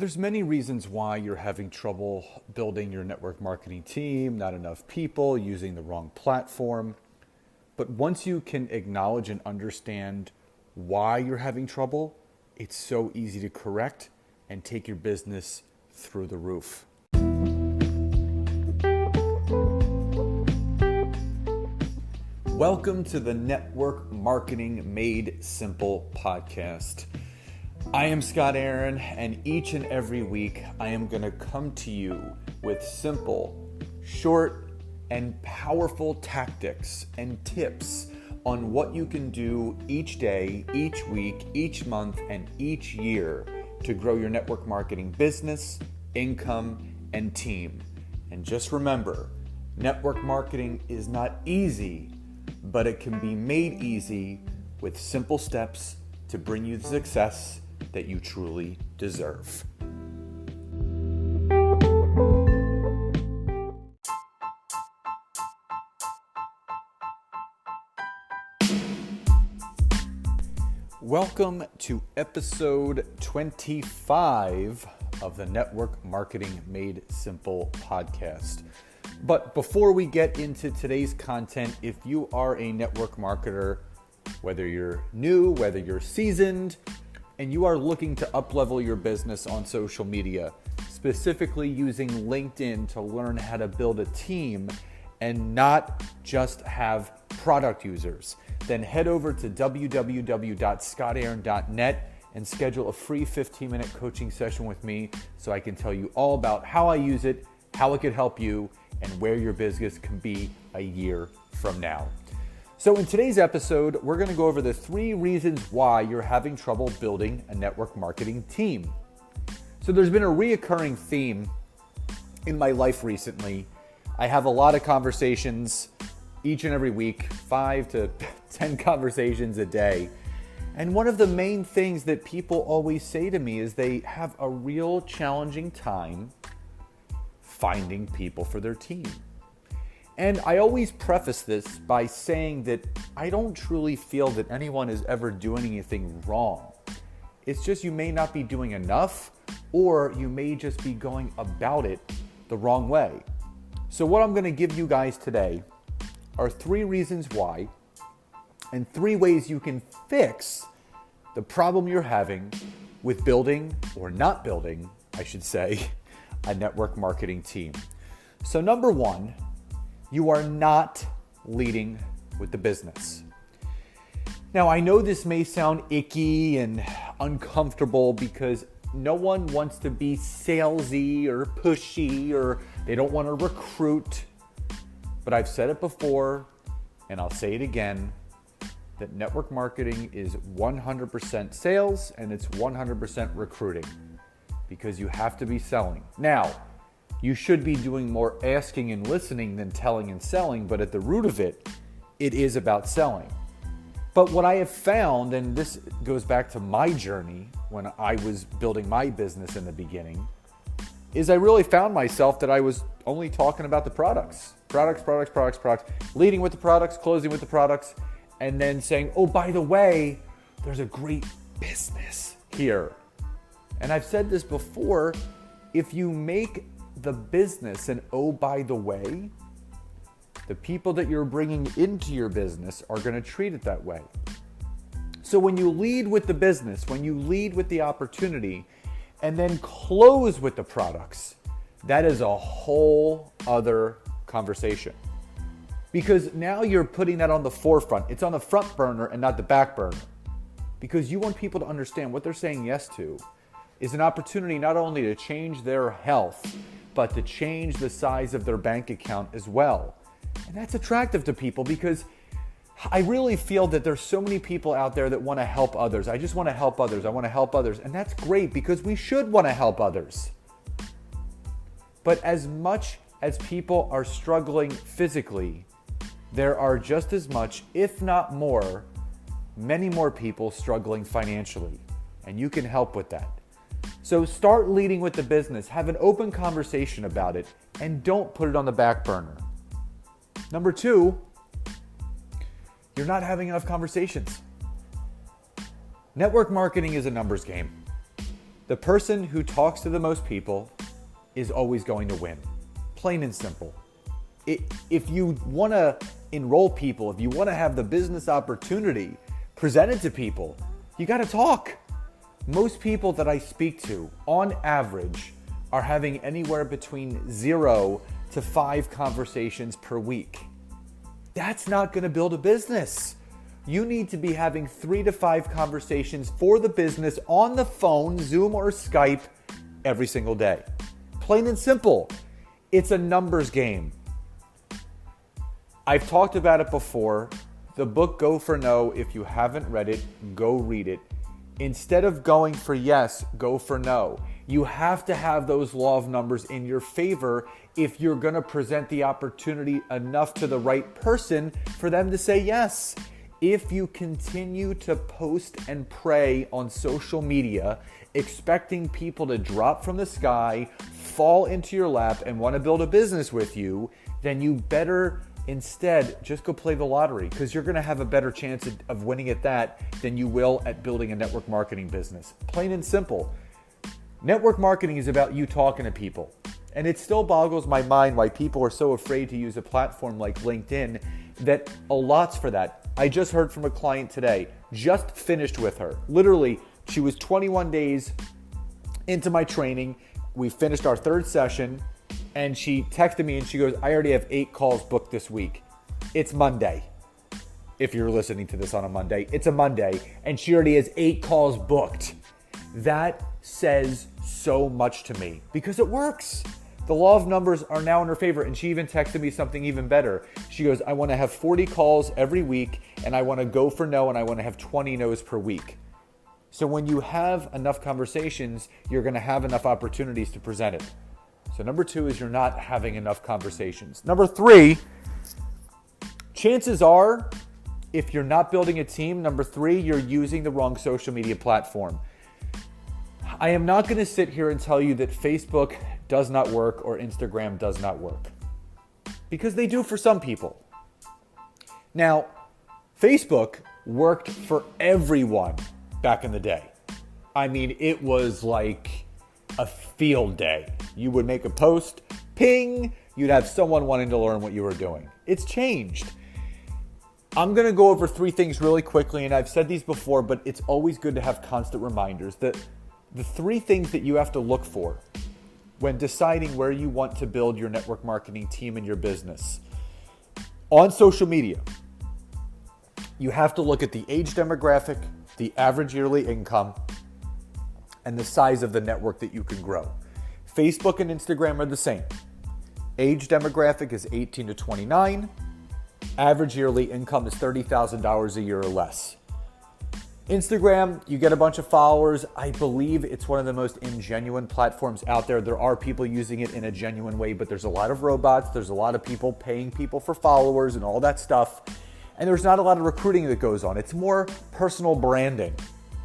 There's many reasons why you're having trouble building your network marketing team, not enough people, using the wrong platform. But once you can acknowledge and understand why you're having trouble, it's so easy to correct and take your business through the roof. Welcome to the Network Marketing Made Simple podcast. I am Scott Aaron, and each and every week I am going to come to you with simple, short, and powerful tactics and tips on what you can do each day, each week, each month, and each year to grow your network marketing business, income, and team. And just remember, network marketing is not easy, but it can be made easy with simple steps to bring you the success that you truly deserve. Welcome to episode 25 of the Network Marketing Made Simple podcast. But before we get into today's content, if you are a network marketer, whether you're new, whether you're seasoned, and you are looking to up-level your business on social media, specifically using LinkedIn to learn how to build a team and not just have product users, then head over to www.scottaaron.net and schedule a free 15-minute coaching session with me so I can tell you all about how I use it, how it could help you, and where your business can be a year from now. So in today's episode, we're going to go over the 3 reasons why you're having trouble building a network marketing team. So there's been a reoccurring theme in my life recently. I have a lot of conversations each and every week, 5 to 10 conversations a day. And one of the main things that people always say to me is they have a real challenging time finding people for their team. And I always preface this by saying that I don't truly feel that anyone is ever doing anything wrong. It's just you may not be doing enough, or you may just be going about it the wrong way. So what I'm going to give you guys today are 3 reasons why, and 3 ways you can fix the problem you're having with building, or not building, I should say, a network marketing team. So number 1, you are not leading with the business. Now, I know this may sound icky and uncomfortable because no one wants to be salesy or pushy, or they don't want to recruit. But I've said it before, and I'll say it again, that network marketing is 100% sales and it's 100% recruiting, because you have to be selling. Now, you should be doing more asking and listening than telling and selling, but at the root of it, it is about selling. But what I have found, and this goes back to my journey when I was building my business in the beginning, is I really found myself that I was only talking about the products, leading with the products, closing with the products, and then saying, oh, by the way, there's a great business here. And I've said this before, if you make the business and oh, by the way, the people that you're bringing into your business are going to treat it that way. So when you lead with the business, when you lead with the opportunity, and then close with the products, that is a whole other conversation. Because now you're putting that on the forefront. It's on the front burner and not the back burner. Because you want people to understand what they're saying yes to is an opportunity not only to change their health, but to change the size of their bank account as well. And that's attractive to people because I really feel that there's so many people out there that want to help others. I just want to help others. I want to help others. And that's great because we should want to help others. But as much as people are struggling physically, there are just as much, if not more, many more people struggling financially. And you can help with that. So start leading with the business, have an open conversation about it, and don't put it on the back burner. Number 2, you're not having enough conversations. Network marketing is a numbers game. The person who talks to the most people is always going to win. Plain and simple. If you want to enroll people, if you want to have the business opportunity presented to people, you got to talk. Most people that I speak to, on average, are having anywhere between 0 to 5 conversations per week. That's not going to build a business. You need to be having 3 to 5 conversations for the business on the phone, Zoom or Skype, every single day. Plain and simple. It's a numbers game. I've talked about it before. The book Go for No, if you haven't read it, go read it. Instead of going for yes, go for no. You have to have those law of numbers in your favor if you're going to present the opportunity enough to the right person for them to say yes. If you continue to post and pray on social media, expecting people to drop from the sky, fall into your lap, and want to build a business with you, then you better instead just go play the lottery, because you're going to have a better chance of winning at that than you will at building a network marketing business. Plain and simple. Network marketing is about you talking to people. And it still boggles my mind why people are so afraid to use a platform like LinkedIn that allots for that. I just heard from a client today, just finished with her. Literally, she was 21 days into my training. We finished our 3rd session and she texted me and she goes, I already have 8 calls booked this week. It's Monday. If you're listening to this on a Monday, it's a Monday and she already has 8 calls booked. That says so much to me because it works. The law of numbers are now in her favor. And she even texted me something even better. She goes, I want to have 40 calls every week and I want to go for no and I want to have 20 no's per week. So when you have enough conversations, you're going to have enough opportunities to present it. So number 2 is you're not having enough conversations. Number 3, chances are, if you're not building a team, number 3, you're using the wrong social media platform. I am not going to sit here and tell you that Facebook does not work or Instagram does not work, because they do for some people. Now, Facebook worked for everyone back in the day. I mean, it was like a field day. You would make a post, ping, you'd have someone wanting to learn what you were doing. It's changed. I'm going to go over 3 things really quickly, and I've said these before, but it's always good to have constant reminders that the 3 things that you have to look for when deciding where you want to build your network marketing team and your business. On social media, you have to look at the age demographic, the average yearly income, and the size of the network that you can grow. Facebook and Instagram are the same. Age demographic is 18 to 29. Average yearly income is $30,000 a year or less. Instagram, you get a bunch of followers. I believe it's one of the most ingenuine platforms out there. There are people using it in a genuine way, but there's a lot of robots. There's a lot of people paying people for followers and all that stuff. And there's not a lot of recruiting that goes on. It's more personal branding,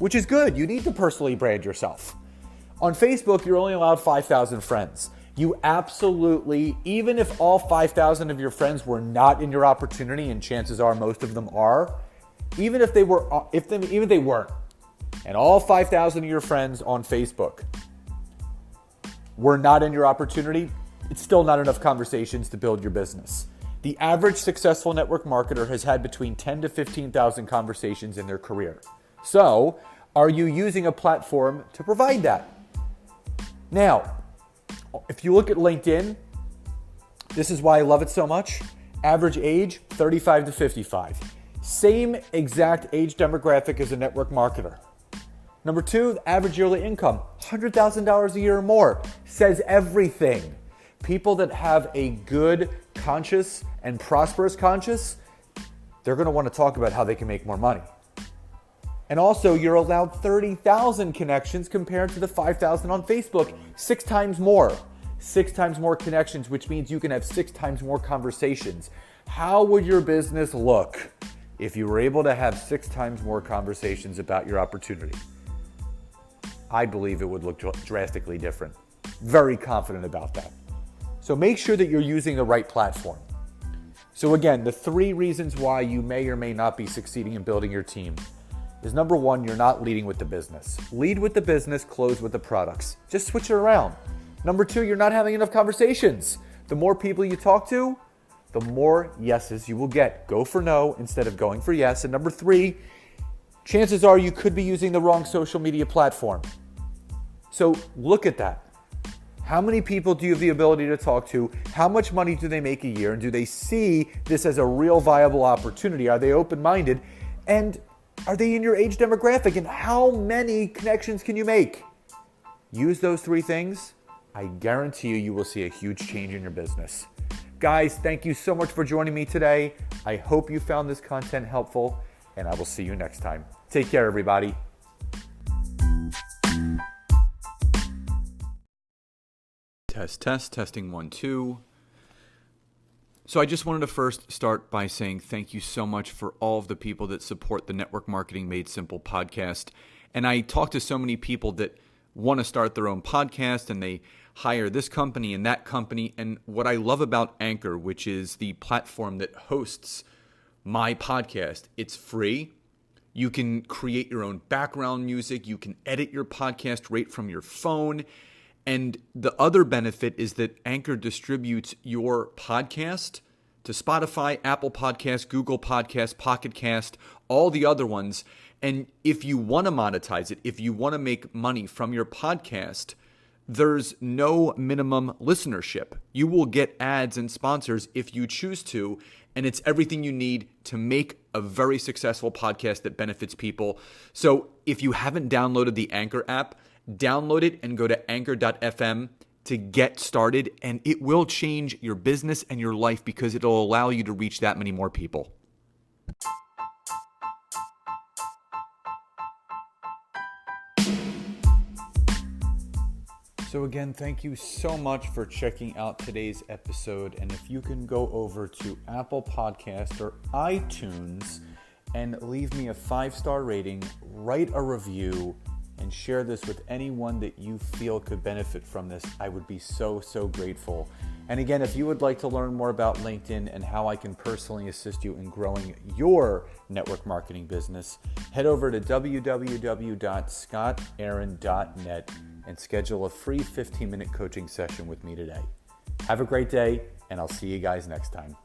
which is good. You need to personally brand yourself. On Facebook, you're only allowed 5,000 friends. You absolutely, even if all 5,000 of your friends were not in your opportunity, and chances are most of them are, even if they weren't, and all 5,000 of your friends on Facebook were not in your opportunity, it's still not enough conversations to build your business. The average successful network marketer has had between 10 to 15,000 conversations in their career. So, are you using a platform to provide that? Now, if you look at LinkedIn, this is why I love it so much. Average age, 35 to 55. Same exact age demographic as a network marketer. Number 2, the average yearly income, $100,000 a year or more. Says everything. People that have a good conscious and prosperous conscious, they're going to want to talk about how they can make more money. And also, you're allowed 30,000 connections compared to the 5,000 on Facebook. 6 times more. 6 times more connections, which means you can have 6 times more conversations. How would your business look if you were able to have 6 times more conversations about your opportunity? I believe it would look drastically different. Very confident about that. So make sure that you're using the right platform. So again, the 3 reasons why you may or may not be succeeding in building your team. is number one, you're not leading with the business. Lead with the business, close with the products. Just switch it around. Number two, you're not having enough conversations. The more people you talk to, the more yeses you will get. Go for no instead of going for yes. And number three, chances are you could be using the wrong social media platform. So look at that. How many people do you have the ability to talk to? How much money do they make a year? And do they see this as a real viable opportunity? Are they open-minded? And are they in your age demographic? And how many connections can you make? Use those three things. I guarantee you will see a huge change in your business. Guys, thank you so much for joining me today. I hope you found this content helpful, and I will see you next time. Take care, everybody. Testing 1, 2. So I just wanted to first start by saying thank you so much for all of the people that support the Network Marketing Made Simple podcast. And I talk to so many people that want to start their own podcast, and they hire this company and that company. And what I love about Anchor, which is the platform that hosts my podcast, it's free. You can create your own background music. You can edit your podcast right from your phone. And the other benefit is that Anchor distributes your podcast to Spotify, Apple Podcasts, Google Podcasts, Pocket Cast, all the other ones. And if you want to monetize it, if you want to make money from your podcast, there's no minimum listenership. You will get ads and sponsors if you choose to, and it's everything you need to make a very successful podcast that benefits people. So if you haven't downloaded the Anchor app, download it and go to anchor.fm to get started, and it will change your business and your life because it'll allow you to reach that many more people. So again, thank you so much for checking out today's episode. And if you can go over to Apple Podcast or iTunes and leave me a 5-star rating, write a review, and share this with anyone that you feel could benefit from this, I would be so grateful. And again, if you would like to learn more about LinkedIn and how I can personally assist you in growing your network marketing business, head over to www.scottaaron.net and schedule a free 15-minute coaching session with me today. Have a great day, and I'll see you guys next time.